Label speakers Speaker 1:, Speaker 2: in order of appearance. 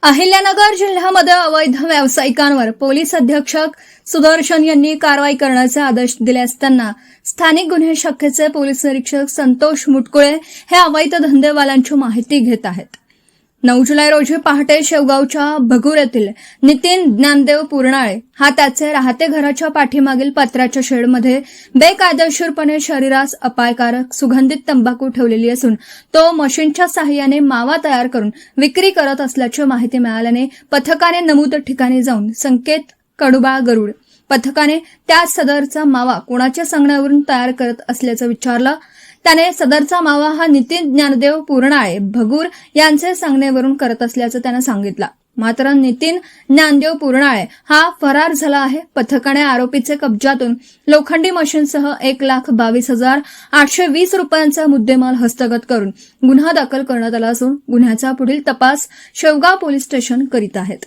Speaker 1: अहिल्यानगर जिल्ह्यामध्ये अवैध व्यावसायिकांवर पोलीस अधीक्षक सुदर्शन यांनी कारवाई करण्याचे आदेश दिले असताना स्थानिक गुन्हे शाखेचे पोलीस निरीक्षक संतोष मुटकुळे हे अवैध धंदेवाल्यांची माहिती घेत आहेत। 9 जुलै रोजी पहाटे शेवगावच्या भगूर येथील नितीन ज्ञानदेव पूर्णाळे हा त्याचे राहते घराच्या पाठीमागील पत्र्याच्या शेडमध्ये बेकायदेशीरपणे शरीरास अपायकारक सुगंधित तंबाखू ठेवलेली असून तो मशीनच्या सहाय्याने मावा तयार करून विक्री करत असल्याची माहिती मिळाल्याने पथकाने नमूद ठिकाणी जाऊन संकेत कडुबा गरुड पथकाने त्या सदरचा मावा कोणाच्या सांगण्यावरून तयार करत असल्याचं विचारलं। त्याने सदरचा मावा हा नितीन ज्ञानदेव पूर्णाळे भगूर यांचे सांगण्यावरून करत असल्याचं त्याने सांगितलं। मात्र नितीन ज्ञानदेव पूर्णाळे हा फरार झाला आहे। पथकाने आरोपीचे कब्जातून लोखंडी मशीनसह 1,22,820 रुपयांचा मुद्देमाल हस्तगत करून गुन्हा दाखल करण्यात आला असून गुन्ह्याचा पुढील तपास शेवगाव पोलीस स्टेशन करीत आहेत।